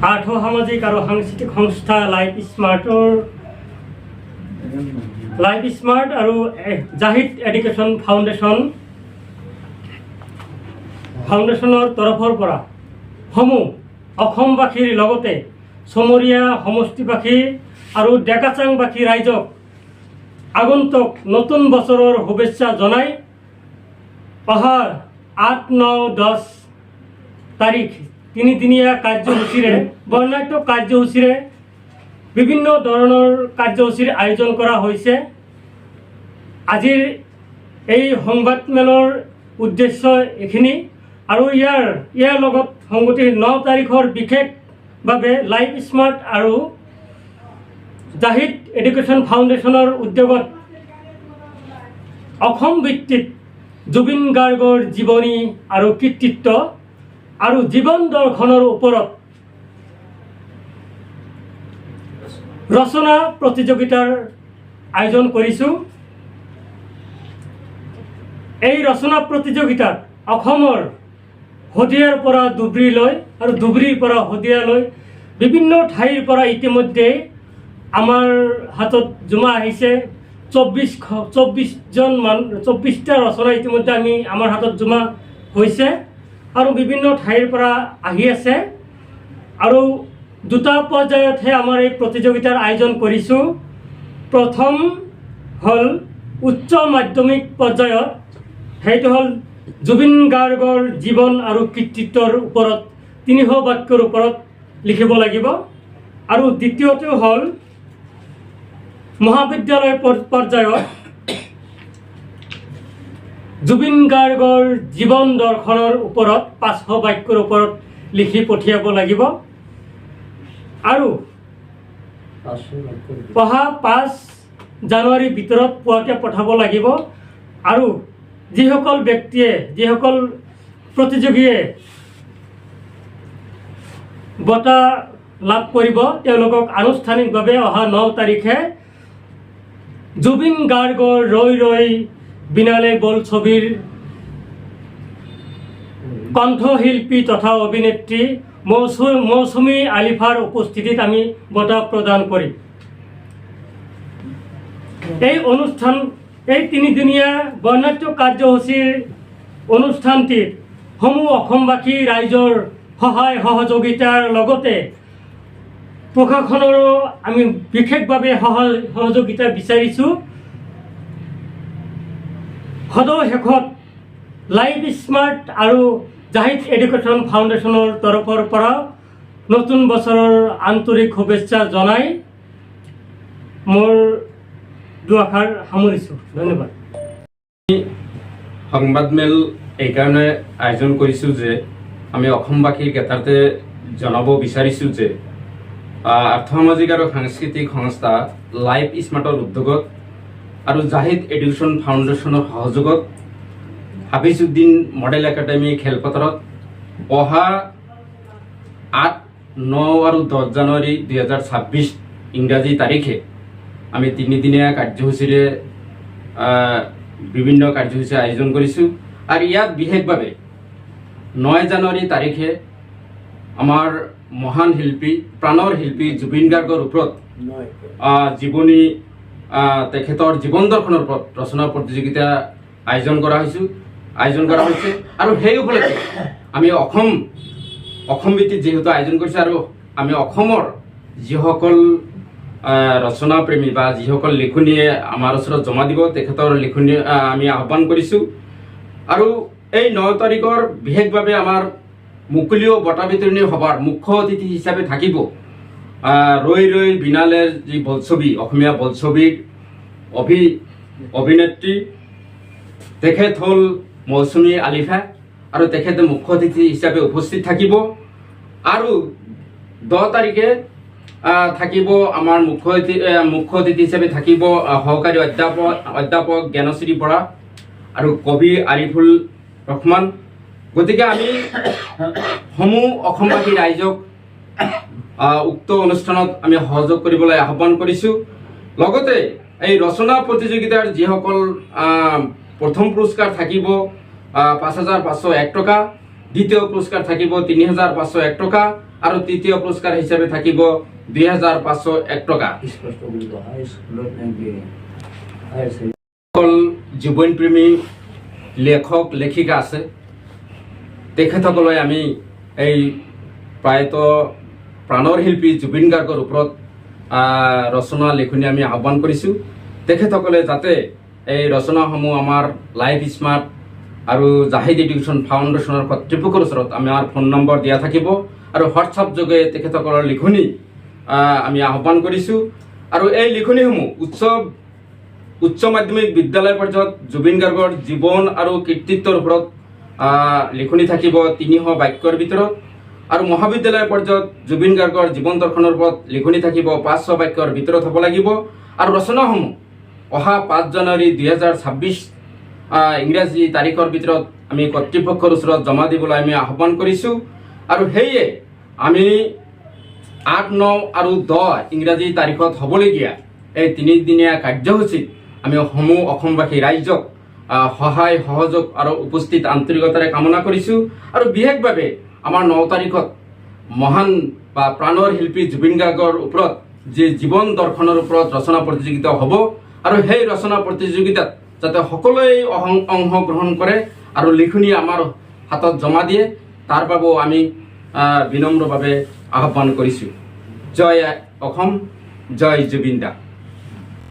আৰ্থ সামাজিক আৰু সাংস্কৃতিক সংস্থা লাইফ স্মাৰ্ট আৰু জাহিদ এডুকেশ্যন ফাউণ্ডেশ্যনৰ তৰফৰ পৰা সমূহ অসমবাসীৰ লগতে চমৰীয়া সমষ্টিবাসী আৰু ডেকাচাংবাসী ৰাইজক আগন্তুক নতুন বছৰৰ শুভেচ্ছা জনাই অহা 8, 9, 10 তাৰিখ তিনিদিনীয়া কাৰ্যসূচীৰে বৰ্ণাঢ্য কাৰ্যসূচীৰে বিভিন্ন ধৰণৰ কাৰ্যসূচীৰ আয়োজন কৰা হৈছে। আজিৰ এই সংবাদমেলৰ উদ্দেশ্য এইখিনি আৰু ইয়াৰ লগত সংগতি 9 তাৰিখৰ বিশেষভাৱে লাইফ স্মাৰ্ট আৰু জাহিদ এডুকেশ্যন ফাউণ্ডেশ্যনৰ উদ্যোগত অসম ভিত্তিক জুবিন গাৰ্গৰ জীৱনী আৰু কৃতিত্ব আৰু জীৱন দৰ্শনৰ ওপৰত ৰচনা প্ৰতিযোগিতাৰ আয়োজন কৰিছোঁ। এই ৰচনা প্ৰতিযোগিতাত অসমৰ শদিয়াৰ পৰা ধুবুৰীলৈ আৰু ধুবুৰীৰ পৰা শদিয়ালৈ বিভিন্ন ঠাইৰ পৰা ইতিমধ্যে আমাৰ হাতত জমা আহিছে 24টা ৰচনা ইতিমধ্যে আমাৰ হাতত জমা হৈছে আৰু বিভিন্ন ঠাইৰ পৰা আহি আছে আৰু 2টা পৰ্যায়তহে আমাৰ এই প্ৰতিযোগিতাৰ আয়োজন কৰিছোঁ। প্ৰথম হ'ল উচ্চ মাধ্যমিক পৰ্যায়ত, সেইটো হ'ল জুবিন গাৰ্গৰ জীৱন আৰু কৃতিত্বৰ ওপৰত 300 বাক্যৰ ওপৰত লিখিব লাগিব আৰু দ্বিতীয়টো হ'ল মহাবিদ্যালয় পৰ্যায়ত জুবিন গাৰ্গৰ জীৱন দৰ্শনৰ ওপৰত 500 বাক্যৰ ওপৰত লিখি পঠিয়াব লাগিব আৰু অহা 5 জানুৱাৰীৰ ভিতৰত পুৱাতে পঠাব লাগিব আৰু যিসকল প্ৰতিযোগীয়ে বঁটা লাভ কৰিব তেওঁলোকক আনুষ্ঠানিকভাৱে অহা 9 তাৰিখে জুবিন গাৰ্গৰ ৰৈ ৰৈ বিনালে বল ছবিৰ কণ্ঠশিল্পী তথা অভিনেত্ৰী মৌচুমী আলিফাৰ উপস্থিতিত আমি বঁটা প্ৰদান কৰিম। এই 3দিনীয়া বৰ্ণাঢ্য কাৰ্যসূচীৰ অনুষ্ঠানটিত সমূহ অসমবাসী ৰাইজৰ সহায় সহযোগিতাৰ লগতে প্ৰশাসনৰো আমি বিশেষভাৱে সহযোগিতা বিচাৰিছোঁ। সদৌ শেষত লাইফ স্মাৰ্ট আৰু জাহিদ এডুকেশ্যন ফাউণ্ডেশ্যনৰ তৰফৰ পৰা নতুন বছৰৰ আন্তৰিক শুভেচ্ছা জনাই মোৰ দুআষাৰ সামৰিছোঁ। ধন্যবাদ। সংবাদমেল এইকাৰণে আয়োজন কৰিছোঁ যে আমি অসমবাসীৰ ক্ষেত্ৰতে জনাব বিচাৰিছোঁ যে আৰ্থসামাজিক আৰু সাংস্কৃতিক সংস্থা লাইফ স্মাৰ্টৰ উদ্যোগত আৰু জাহিদ এডুকেশ্যন ফাউণ্ডেশ্যনৰ সহযোগত হাফিজউদ্দিন মডেল একাডেমী খেলপথাৰত অহা 8, 9 আৰু 10 জানুৱাৰী 2026 ইংৰাজী তাৰিখে আমি 3দিনীয়া কাৰ্যসূচীৰে বিভিন্ন কাৰ্যসূচী আয়োজন কৰিছোঁ আৰু ইয়াত বিশেষভাৱে 9 জানুৱাৰী তাৰিখে আমাৰ মহান শিল্পী প্ৰাণৰ শিল্পী জুবিন গাৰ্গৰ ওপৰত জীৱনী তেখেতৰ জীৱন দৰ্শনৰ ওপৰত ৰচনা প্ৰতিযোগিতা আয়োজন কৰা হৈছে আৰু সেই উপলক্ষে আমি অসম ভিত্তিত যিহেতু আয়োজন কৰিছে আৰু আমি অসমৰ যিসকল ৰচনা প্ৰেমী বা যিসকল লিখনিয়ে আমাৰ ওচৰত জমা দিব তেখেতৰ লিখনি আমি আহ্বান কৰিছোঁ আৰু এই 9 তাৰিখৰ বিশেষভাৱে আমাৰ মুকলিও বঁটা বিতৰণী সভাৰ মুখ্য অতিথি হিচাপে থাকিব ৰৈ ৰৈ বিনালেৰ যি বোলছবি অসমীয়া বোলছবিৰ অভিনেত্ৰী তেখেত হ'ল মৌচুমী আলিফা আৰু তেখেতে মুখ্য অতিথি হিচাপে উপস্থিত থাকিব আৰু 10 তাৰিখে থাকিব আমাৰ মুখ্য অতিথি হিচাপে থাকিব সহকাৰী অধ্যাপক জ্ঞানশ্ৰী বৰা আৰু কবি আৰিফুল ৰহমান। গতিকে আমি সমূহ অসমবাসী ৰাইজক উক্ত অনুষ্ঠানত আমি সহযোগ কৰিবলৈ আহ্বান কৰিছোঁ। লগতে এই ৰচনা প্ৰতিযোগিতাৰ যিসকল প্ৰথম পুৰস্কাৰ থাকিব 5,501 টকা, দ্বিতীয় পুৰস্কাৰ থাকিব ৩৫০১ টকা আৰু তৃতীয় পুৰস্কাৰ হিসাবে থাকিব ২৫০১ টকা। সকল জীৱন প্ৰেমী লেখক লেখিকা আছে, তেখেতসকলে আমি এই প্ৰায়তো প্ৰাণৰ শিল্পী জুবিন গাৰ্গৰ ওপৰত ৰচনা লিখনি আমি আহ্বান কৰিছোঁ। তেখেতসকলে যাতে এই ৰচনাসমূহ আমাৰ লাইফ স্মাৰ্ট আৰু জাহিদ এডুকেশ্যন ফাউণ্ডেশ্যনৰ কৰ্তৃপক্ষৰ ওচৰত আমাৰ ফোন নম্বৰ দিয়া থাকিব আৰু হোৱাটছআপ যোগে তেখেতসকলৰ লিখনি আমি আহ্বান কৰিছোঁ। আৰু এই লিখনিসমূহ উচ্চ মাধ্যমিক বিদ্যালয় পৰ্যায়ত জুবিন গাৰ্গৰ জীৱন আৰু কৃতিত্বৰ ওপৰত লিখনি থাকিব ৩০০ বাক্যৰ ভিতৰত, আৰু মহাবিদ্যালয় পৰ্যায়ত জুবিন গাৰ্গৰ জীৱন দৰ্শনৰ ওপৰত লিখনি থাকিব ৫০০ বাক্যৰ ভিতৰত হ'ব লাগিব। আৰু ৰচনাসমূহ অহা ৫ জানুৱাৰী ২০২৬ ইংৰাজী তাৰিখৰ ভিতৰত আমি কৰ্তৃপক্ষৰ ওচৰত জমা দিবলৈ আমি আহ্বান কৰিছোঁ। আৰু সেয়ে আমি ৮, ৯ আৰু ১০ ইংৰাজী তাৰিখত হ'বলগীয়া এই ৩ দিনীয়া কাৰ্যসূচীত আমি সমূহ অসমবাসী ৰাইজক সহায় সহযোগ আৰু উপস্থিত আন্তৰিকতাৰে কামনা কৰিছোঁ। আৰু বিশেষভাৱে আমাৰ ৯ তাৰিখত মহান বা প্ৰাণৰ শিল্পী জুবিন গাৰ্গৰ ওপৰত যি জীৱন দৰ্শনৰ ওপৰত ৰচনা প্ৰতিযোগিতা হ'ব, আৰু সেই ৰচনা প্ৰতিযোগিতাত যাতে সকলোৱে অংশগ্ৰহণ কৰে আৰু লিখনি আমাৰ হাতত জমা দিয়ে, তাৰ বাবেও আমি বিনম্ৰভাৱে আহ্বান কৰিছোঁ। জয় অসম, জয় জুবিন দা।